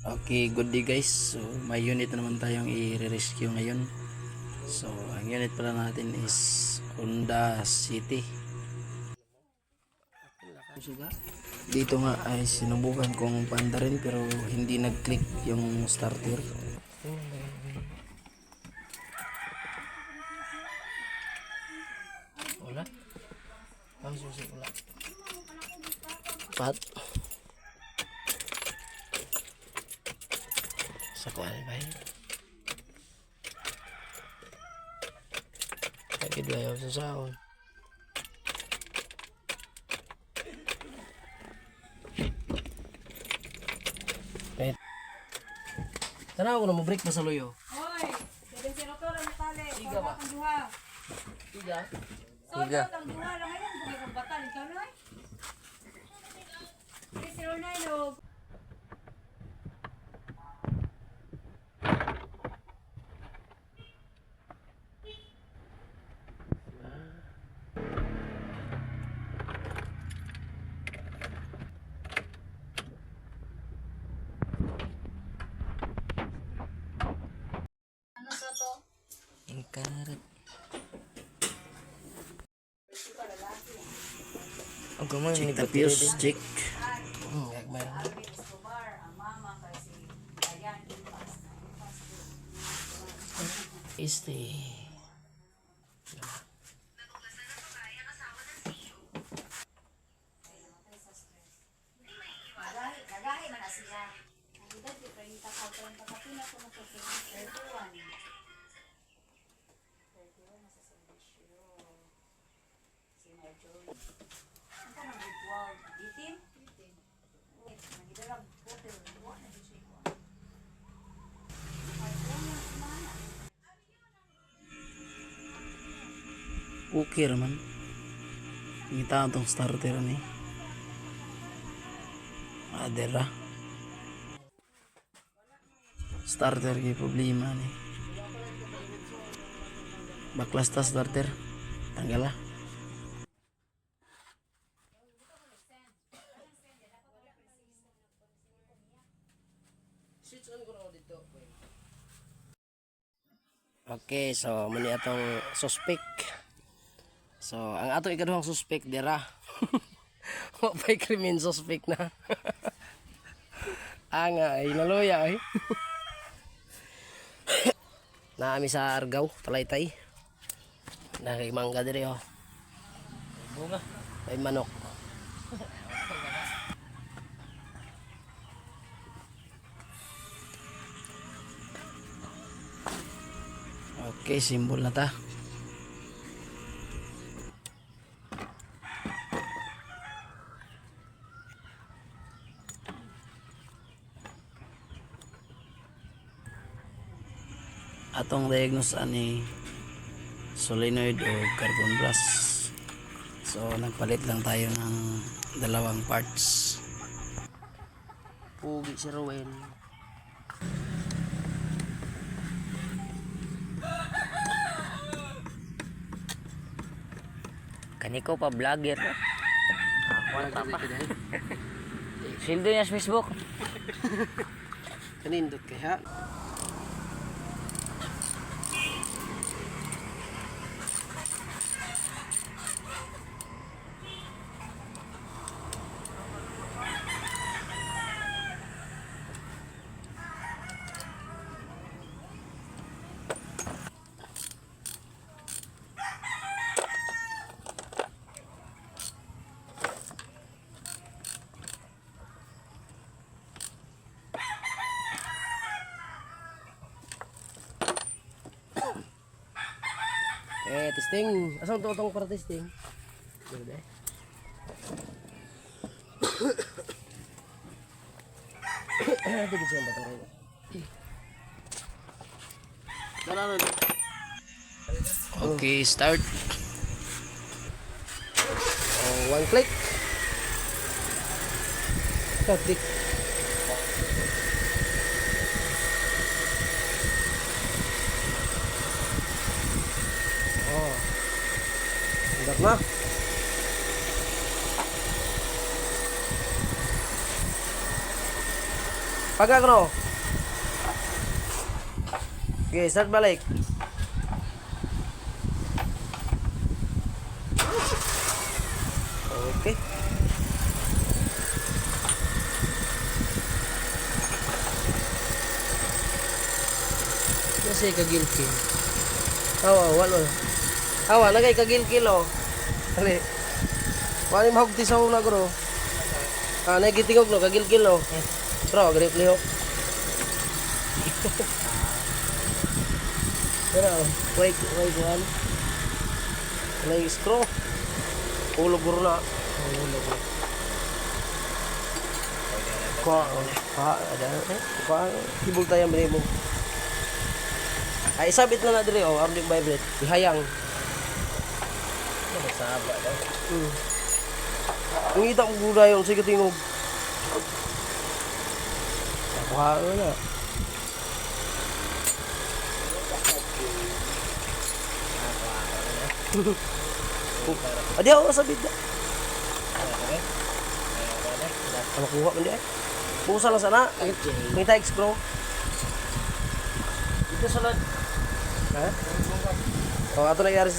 Okay, good day guys. So, may unit na naman tayong i-rescue ngayon. So, ang unit pala natin is Honda City. Dito nga ay sinubukan kong paanda rin pero hindi nag-click yung starter. Wala? Ang susi wala. Pat? Sa kuan ba yun? Lagi ayaw sa sound. Wait. Tanaw ko na mo break pa sa loyo. Hoy, pwedeng si Rotor ang tali. Tiga ba? Ang duha. Tiga? Tiga. Ang duha lang ngayon. Bukay kang batal. Ikaw na eh. Sige, si Ronaldo. Ano sa to? Ang karat. Ang kumang check the fuse, check. Escobar, ang mama kasi ayan, impas na. Este. Nagahi man na siya. Ang edad, 30 ka, 30 ka, pinako na sa 31. 31 na sa servisyo. Si Marjorie. Ang ka nang ritual? 18? 18. Wait, nagidalag hotel. Buwan na di siya ikuha. Ay, buwan na kumana. Okay raman. Ngita itong starter ni. Adera. Starter kay problema ni. Baklas ta starter. Tanggala. Okay, so muni atong suspect. So, ang ato ikaduhang suspect dira. Wa pa'y krimen suspect na. Ay naluya ay. Naami sa Argao, Talaytay. Nakimangga diri oh. Bunga. May manok. Okay, simbol na ta. Atong diagnose ani solenoid o carbon brass. So nagpalit lang tayo ng dalawang parts. Pugi si Rowel. Kaniko pa vlogger no? Ako na papa. Sildo niya sa Facebook. Kanindot kaya. Testing. Asang tutong para testing? Dede. Dede siya ba tayo? Okay, start. Oh, one click. Click. Oh. Andar na. Pagka ko. Okay, start balik. Okay. Kasi kagilkil. Awa, wala. Awa, nagay kagilkil oh. Ali. Wala mahog tisaw na guro. Ah, nagitingog no, kagilkil no. Bro, grip lihok. Pero, wait, one. May screw. Ulo guro na. Ulo guro. Kuha, hibol tayo ang mo. Ay, isabit na na dili, oh, aron di vibrate. Ihayang. Masaba daw. Ang ita ko gula yung sige tingog. Kuha na. Adi ako sabit na. Ano kuha man di ay? Busa lang sana. May tayo screw. Ito sunod. Ha? Oh, ato nangyari